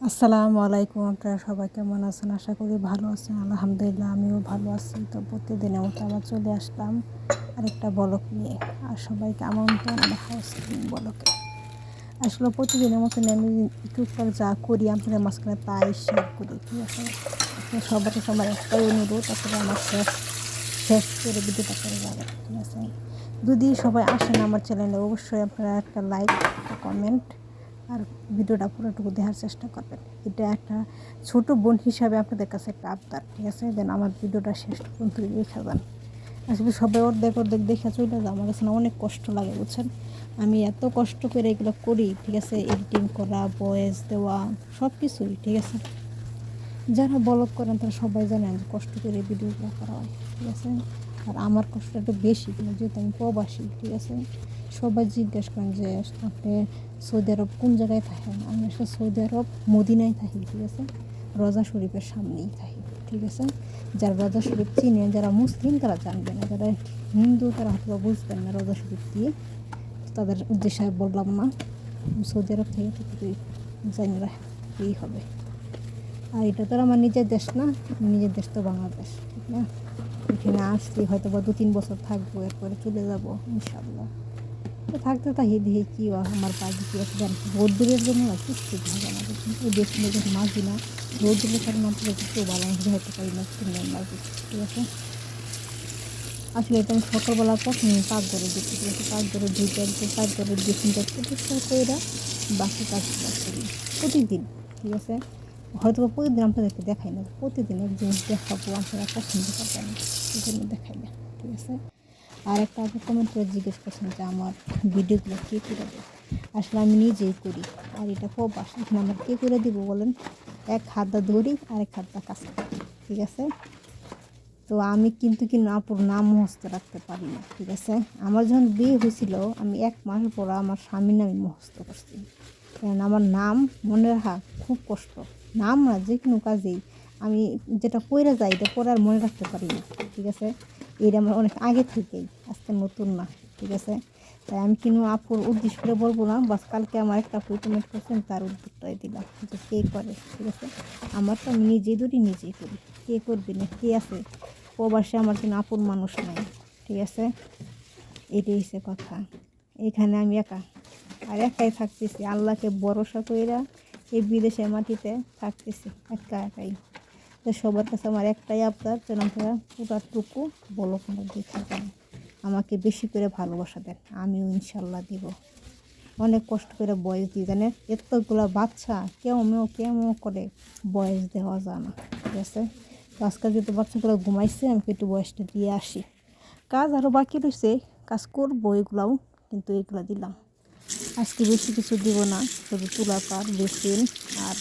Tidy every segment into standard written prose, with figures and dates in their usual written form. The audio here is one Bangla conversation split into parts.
আসসালামু আলাইকুম। আপনারা সবাই কেমন আছেন? আশা করি ভালো আছেন। আলহামদুলিল্লাহ আমিও ভালো আছি। তো প্রতিদিনের মতো আবার চলে আসলাম আরেকটা ব্লগ নিয়ে। আর সবাইকে আমন্ত্রণ আমার হাউস ক্লিনিং ব্লগে। আসলে প্রতিদিনের মতন আমি টুকটাক যা করি আপনাদের মাঝখানে তাই শেয়ার করি, ঠিক আছে? তো সবার কাছে আমার একটাই অনুরোধ, আপনারা আমার শেষ শেষ করে ভিডিওটা করে যাবেন, ঠিক আছে? যদি সবাই আসেন আমার চ্যানেলে অবশ্যই আপনারা একটা লাইক, একটা কমেন্ট আর ভিডিওটা পুরোটুকু দেখার চেষ্টা করবেন। এটা একটা ছোট বোন হিসাবে আপনাদের কাছে একটা আবদার, ঠিক আছে? দেন আমার ভিডিওটা শেষ পর্যন্ত দেখে যান। আসলে সবাই অর্ধেক অর্ধেক দেখে চলে যায়, আমার কাছে না অনেক কষ্ট লাগে, বুঝছেন? আমি এত কষ্ট করে এগুলো করি, ঠিক আছে? এডিটিং করা, ভয়েস দেওয়া, সব কিছুই, ঠিক আছে? যারা ব্লগ করেন তারা সবাই জানেন যে কষ্ট করে ভিডিওগুলো করা হয়, ঠিক আছে? আর আমার কষ্ট একটু বেশি, কিন্তু যেহেতু আমি প্রবাসী, ঠিক আছে? সবাই জিজ্ঞেস করেন যে আপনি সৌদি আরব কোন জায়গায় থাকেন? আমি আসলে সৌদি আরব মদিনায় থাকি, ঠিক আছে? রোজা শরীফের সামনেই থাকি, ঠিক আছে? যারা রোজা শরীফ চিনে, যারা মুসলিম তারা জানবে না, যারা হিন্দু তারা হয়তো বুঝবেন না রোজা শরীফ দিয়ে। তাদের উদ্দেশ্যে বললাম না, সৌদি আরব থেকে তো জানি এই হবে। আর এটা তো আমার নিজের দেশ না, নিজের দেশ তো বাংলাদেশ, ঠিক না? এখানে আসছি হয়তো বা 2-3 বছর থাকবো, এরপরে চলে যাবো ইনশাল্লাহ। তো থাকতে থাকি দেখি কী আমার বাড়ি কী আছে জান। রোদ্দুরের জন্য না কিচ্ছু ভালো না, ওই দেশ যখন মাঝি না, রোদ্দুরের কারণে আমাদের একটু ভালো হতে পারি না, মাঝি, ঠিক আছে? আসলে এটা আমি সকালবেলা প্রথমে পাকঘরে দিচ্ছি, ঠিক আছে? পাকঘরে দুইটা একদম পাকঘরে ড্রেসিংটা পরিষ্কার করে বাকি কাজগুলো করি প্রতিদিন, ঠিক আছে? হয়তো বা প্রতিদিন আপনাদেরকে দেখাই না, প্রতিদিন এক জিনিস দেখাবো, আপনারা পছন্দ করবেন, এই জন্য দেখাই না, ঠিক আছে? আর একটা আপনি কমেন্ট করে জিজ্ঞেস করছেন যে আমার ভিডিওগুলো কে করে দেয়। আসলে আমি নিজেই করি, আর এটা প্রবাস, এখানে আমার কে করে দিব বলেন? এক হাতটা ধরি আর এক হাতটা কাছে, ঠিক আছে? তো আমি কিন্তু আপুর নাম মুখস্থ রাখতে পারি না, ঠিক আছে? আমার যখন বিয়ে হয়েছিল আমি 1 মাস পর আমার স্বামীর নামে মুখস্থ করছি, কারণ আমার নাম মনে রাখা খুব কষ্ট। নাম না, যে কোনো কাজেই আমি যেটা পড়ে যাই এটা পরে আর মনে রাখতে পারি না, ঠিক আছে? এটা আমার অনেক আগে থেকেই, আজকে নতুন না, ঠিক আছে? তাই আমি আপুর উদ্দেশ্য করে বলবো না, বাস কালকে আমার একটা আপু কমেন্ট করছেন, তার উদ্যোগটাই দিলাম যে কে করে, ঠিক আছে? আমার তো আমি নিজেই ধরি নিজেই করি, কে করবে না, কে আছে প্রবাসে আমার জন্য আপন মানুষ নাই, ঠিক আছে? এটাই হচ্ছে কথা। এখানে আমি একা, আর একাই থাকতেছি, আল্লাহকে ভরসা কইরা এই বিদেশের মাটিতে থাকতেছি একা একাই। তো সবার কাছে আমার একটাই আবদার, যেন আপনারা পুরাটুকু বলো কোনো দেখে যান, আমাকে বেশি করে ভালোবাসা দেন, আমিও ইনশাল্লাহ দিব। অনেক কষ্ট করে বয়স দিই, জানেন? এতগুলো বাচ্চা কেউ কেউ করে বয়স দেওয়া যায় না, ঠিক আছে? তো আজকাল যেহেতু বাচ্চাগুলো ঘুমাইছে, আমি একটু বয়সটা দিয়ে আসি। কাজ আরও বাকি রয়েছে, কাজ করবো এগুলাও, কিন্তু এগুলো দিলাম। আজকে বেশি কিছু দিব না, শুধু তুলা পার বেসিন আর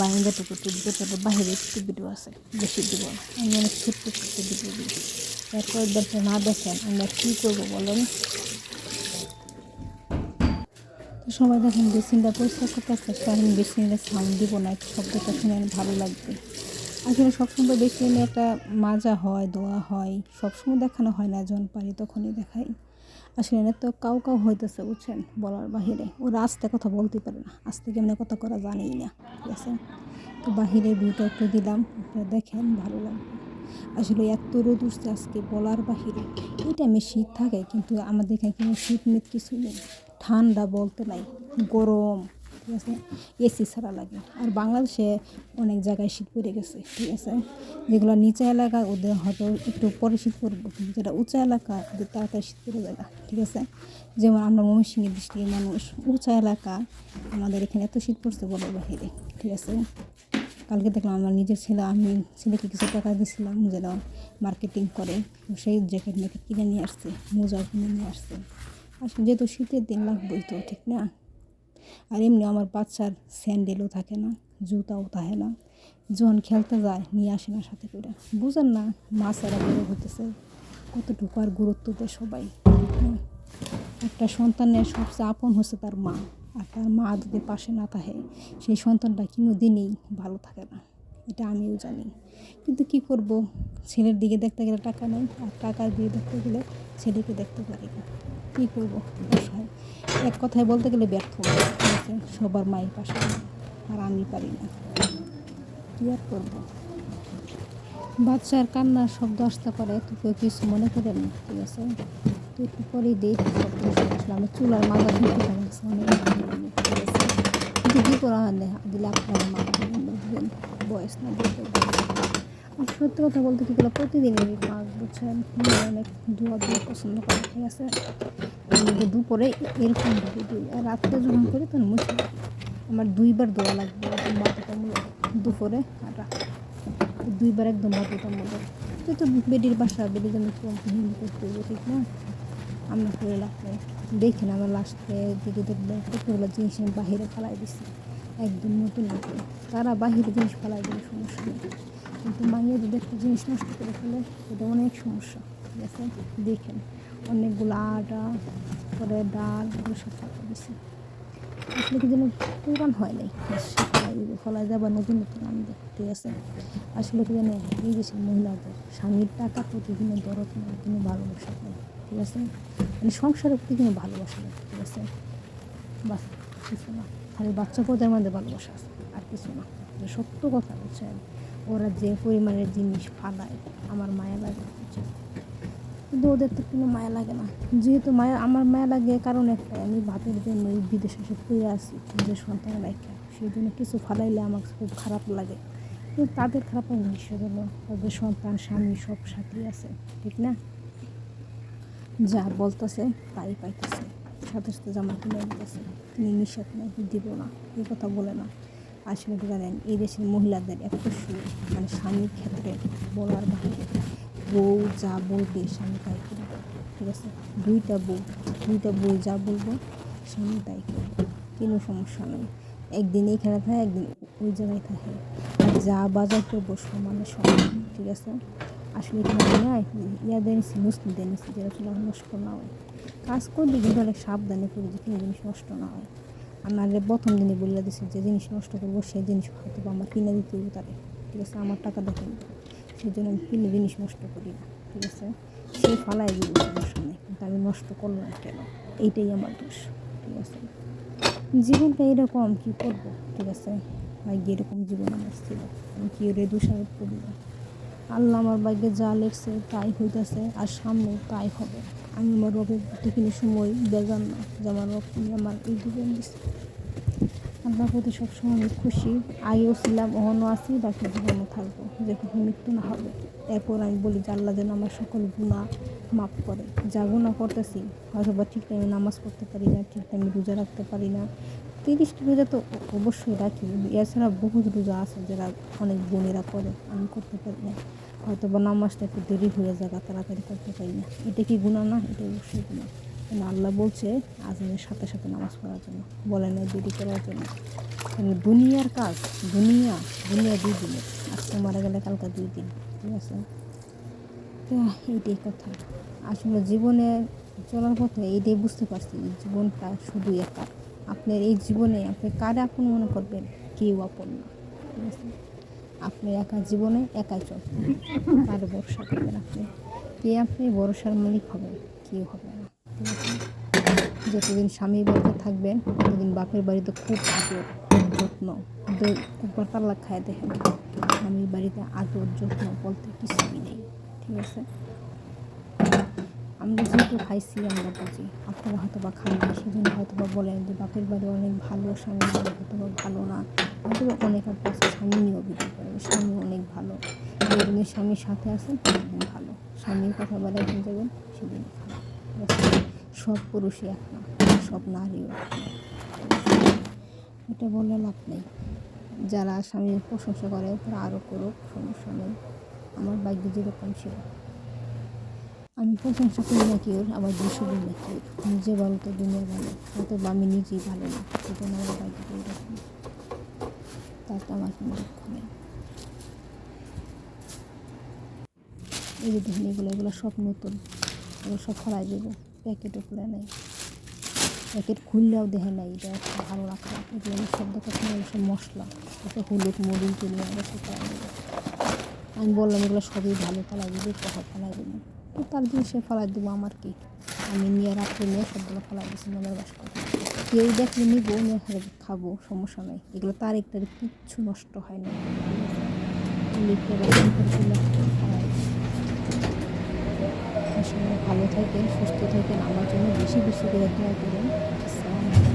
বাইন্দাটুকু তুলতে, তাদের বাইরে একটু ভিডিও আছে, বেশি দিব না। আমি অনেক ছোট্ট ছোট্ট ভিডিও দিই, এরপর দেখে না দেখেন আমরা কী করবো বলেন? তো সবাই দেখেন বেসিনটা পরিষ্কার করতে আসতে, আমি বেসিনের সাউন্ড দিব না, একটু শব্দটা শুনে ভালো লাগবে। আসলে সবসময় বেসিনে একটা মাজা হয়, ধোয়া হয়, সবসময় দেখানো হয় না, যখন পারি তখনই দেখাই। আসলে এনে তো কাউ হইতেছে, বুঝছেন, বলার বাহিরে। ওরা আস্তে কথা বলতে পারে না, আস্তে কেমনে কথা করা জানেই না, ঠিক আছে? তো বাহিরে ভিউটা একটু দিলাম, আপনারা দেখেন ভালো লাগবে। আসলে এত রোদ উঠছে আজকে বলার বাহিরে। এই টাইমে শীত থাকে, কিন্তু আমাদের এখানে কোনো শীত মিত কিছু নেই, ঠান্ডা বলতে নাই, গরম, ঠিক আছে? এসি ছাড়া লাগে। আর বাংলাদেশে অনেক জায়গায় শীত পড়ে গেছে, ঠিক আছে? যেগুলো নিচা এলাকা ওদের হয়তো একটু পরে শীত পড়বো, কিন্তু যেটা উঁচা এলাকা ওদের তাড়াতাড়ি শীত পড়ে যায় না, ঠিক আছে? যেমন আমরা ময়মনসিংহের ডিস্ট্রিক্টের মানুষ, উঁচা এলাকা, আমাদের এখানে এত শীত পড়ছে বলার বাহিরে, ঠিক আছে? কালকে দেখলাম আমার নিজের ছেলে, আমি ছেলেকে কিছু টাকা দিয়েছিলাম যেন মার্কেটিং করে, সেই জ্যাকেট ম্যাকেট কিনে নিয়ে আসছে, মোজা কিনে নিয়ে আসছে। আসলে যেহেতু শীতের দিন লাগবেই তো, ঠিক না? আর এমনি আমার বাচ্চার স্যান্ডেলও থাকে না, জুতাও থাকে না, যখন খেলতে যায় নিয়ে আসে না সাথে করে। বুঝেন না, মাছেরা বড় হতেছে, কতটুকু আর গুরুত্ব দেয় সবাই, ঠিক না? একটা সন্তানের সবচেয়ে আপন হচ্ছে তার মা, আর তার মা যদি পাশে না থাকে সেই সন্তানটা কোনো দিনই ভালো থাকে না, এটা আমিও জানি। কিন্তু কি করব, ছেলের দিকে দেখতে গেলে টাকা নেই, আর টাকার দিকে দেখতে গেলে ছেলেকে দেখতে পারি না, কী করবো? অসহায়, এক কথায় বলতে গেলে ব্যর্থ, ঠিক আছে? সবার মায়ের পাশে নেই। আর আমি পারি না, কী আর করবো। বাচ্চার কান্নার শব্দ আসতে পারে, তোকে কিছু মনে করেন না, ঠিক আছে? তুই একটু পরেই দিই সব কিছু আসলে আমি চুলার মাথা ধুতে পারছি অনেক, ঠিক আছে? কিন্তু কী করা হয় না দিলে আপনার মাথা বুঝবেন, বয়স না বলতে। আর সত্যি কথা বলতে কী করলো, প্রতিদিনই মা বুঝছেন অনেক দোয়া দিয়ে পছন্দ করে, ঠিক আছে? দুপুরে এরকম ভাবে দিই, আর রাত্রে যখন করি তখন মুছে আমার 2বার দোয়া লাগবে একদম বাধ্যতামূলক, দুপুরে আর রাত্রে 2বার একদম বাধ্যতামূলক। যেহেতু বেডির বাসা, বেডির জন্য হিন্দু করতে হবে, ঠিক না? আমরা করে লাগবে দেখেন আমার লাস্টে দিকে দেখবেন কতগুলো জিনিস আমি বাহিরে ফেলাই দিছি, একদম নতুন নতুন। তারা বাহিরে জিনিস ফেলাই দিলে সমস্যা নেই, কিন্তু মাইয়া যদি একটা জিনিস নষ্ট করে ফেলে এটা অনেক সমস্যা, ঠিক আছে? দেখেন অনেকগুলো আটা করে ডাল এগুলো সব ফেলাই দিছি, আসলে কি যেন পুরান হয় নাই, সে ফলাই দিব, ফলাই যাবার নতুন নতুন আনবে, ঠিক আছে? আসলে কি জানে এই দেশের মহিলাদের স্বামীর টাকা প্রতিদিনের দরদ নেই, কোনো ভালোবাসা নেই, ঠিক আছে? মানে সংসারের প্রতি কোনো ভালোবাসা নেই, ঠিক আছে? বাস কিছু না, খালি বাচ্চা পদের মধ্যে ভালোবাসা আছে, আর কিছু না। সত্য কথা বুঝছেন, ওরা যে পরিমাণের জিনিস ফালায় আমার মায়া লাগে, বুঝছেন? কিন্তু ওদের তো কোনো মায়া লাগে না। যেহেতু আমার মায়া লাগে কারণ একটাই, আমি ভাতের জন্য এই বিদেশে এসে পড়ে আসি নিজের সন্তানের রাখা, সেই জন্য কিছু ফালাইলে আমার খুব খারাপ লাগে। কিন্তু তাদের খারাপ লাগে কিসের জন্য? তাদের সন্তান স্বামী সব সাথী আছে, ঠিক না? যা বলতেছে তাই পাইতেছে, সাথে সাথে জামা কিনে দিতেছে, তিনি নিষেধ নেই দিব না, এই কথা বলে না। আসলে কি জানেন, এই দেশের মহিলাদের এত সুর, মানে স্বামীর ক্ষেত্রে বলার বাইরে, বউ যা বলবে স্বামী তাই করবে, ঠিক আছে? দুইটা বউ যা বলবো স্বামী তাই করবে, কোনো সমস্যা নেই। একদিন এইখানে থাকে, একদিন ওই জায়গায় থাকে, আর যা বাজার করবো সমানে সমান, ঠিক আছে? আসলে এখানে না ইয়া দেনিছি, মুসলিম দেনিছি, যেটা চুলা নষ্ট না হয়। কাজ করলে কিন্তু অনেক সাবধানে করি যে কোনো জিনিস নষ্ট না হয়। আর নাহলে প্রথম দিনে বলে দিচ্ছে যে জিনিস নষ্ট করবো, সেই জিনিস হয়তো আমার কিনে দিতে হবে তারে, ঠিক আছে? আমার টাকা দেখেন, সেই জন্য আমি কিনে জিনিস নষ্ট করি না, ঠিক আছে? সে ফালাই দিব সমস্যা নেই, কিন্তু আমি নষ্ট করলাম কেন, এইটাই আমার দোষ, ঠিক আছে? জীবনটা এরকম, কী করবো, ঠিক আছে? ভাগ্যে এরকম জীবন আমার ছিল, আমি কি ওরে দোষারোপ করি না। আল্লাহ আমার ভাগ্যে যা লেখছে তাই হইতেছে, আর সামনে তাই হবে। আমি আমার রবের প্রতি কোনো সময় বেজান না যে আমার রব তুমি আমার এই জীবন দিচ্ছে। আল্লাহর প্রতি সবসময় আমি খুশি, আগেও ছিলাম, এখনও আছি, বাকি জীবনও থাকবো, যে কখন মৃত্যু না হবে। এরপর আমি বলি যে আল্লাহ যেন আমার সকল গুনাহ মাফ করে। যা গুনাহ করতেছি, হয়তো বা ঠিক টাইমে নামাজ পড়তে পারি না, ঠিক টাইমে রোজা রাখতে পারি না। 30টি রোজা তো অবশ্যই রাখি, এছাড়া বহুত রোজা আছে যারা অনেক বোনেরা করে, আমি করতে পারি না। হয়তো বা নামাজটা একটু দেরি হয়ে যায়, তাড়াতাড়ি করতে পারি না, এটা কি গুনাহ না? এটা অবশ্যই গুনাহ। কেন আল্লাহ বলছে আজানের সাথে সাথে নামাজ পড়ার জন্য, বলে না দেরি করার জন্য। কেন দুনিয়ার কাজ, দুনিয়া 2 দিনের, আজকে মারা গেলে কালকে 2 দিন, ঠিক আছে? তো এইটাই কথা। আসলে জীবনে চলার পথে এইটাই বুঝতে পারছি, জীবনটা শুধু একা। আপনার এই জীবনে আপনি কারে আপন মনে করবেন, কেউ আপন না, ঠিক আছে? আপনি একা জীবনে একাই চলতে, কার ভরসা করবেন আপনি? কে আপনি ভরসার মালিক হবেন? কেউ হবে না, ঠিক আছে? যতদিন স্বামীর বাড়িতে থাকবেন ততদিন বাপের বাড়িতে খুব আদর, খুব যত্ন, কিন্তু একবার তালাক খায় দেখেন, স্বামীর বাড়িতে আদর যত্ন বলতে কিছুই নেই, ঠিক আছে? আমরা যেহেতু খাইছি আমরা বুঝি, আপনারা হয়তো বা খান না, সেজন্য হয়তো বা বলেন যে বাপের বাড়ি অনেক ভালো, স্বামীর বাড়ি হয়তো বা ভালো না। হয়তো অনেক আপনার স্বামী নিয়ে অভিযোগ করে স্বামী অনেক ভালো, যেদিন স্বামীর সাথে আছেন সেদিন ভালো, স্বামীর কথা বলে একদিন যাবেন সেদিন খারাপ, ঠিক আছে? সব পুরুষই এক না, সব নারীও এক না, এটা বলে লাভ নেই। যারা স্বামীর প্রশংসা করে তারা আরও করুক, সমস্যা নেই। আমার ভাগ্যে যেরকম ছিল, আমি প্রশংসা করি না কেউ, আবার দোষও দিই না কেউ। নিজে ভালো তো দুনিয়া ভালো, হয়তো বা আমি নিজেই ভালো না, সেজন্য আমার ভাগ্যটা এরকম, তাতে আমার কোনো দুঃখ নেই। এই যে দেখুন এগুলো সব নতুন, এগুলো সব ফলাই দেবো, প্যাকেটও খুলে নেই, প্যাকেট খুললেও দেখে নাই এটা একটা ভালো রাখা, এগুলো আমি সব দেখে সব মশলা, একটা হলুদ মরিচ তুলে আমরা সব ফেলাই দেবো। আমি বললাম এগুলো সবই ভালো, ফেলাই দেবো, কখন ফেলাই দেবো, তো তার জিনিসে ফেলাই দেবো, আমার কি? আমি নিয়ে রাত্রে নিয়ে সবগুলো ফেলাই দিয়েছি মনের বাস করে। কেউ দেখলে নিবো, নিয়ে খাবো, সমস্যা নাই। এগুলো তারিখ কিচ্ছু নষ্ট হয় না। লিখে বাসন করে তুলে খাওয়াই। সবাই ভালো থাকেন, সুস্থ থাকেন, আমার জন্য বেশি বেশি করে দোয়া করুন। আসসালামু আলাইকুম।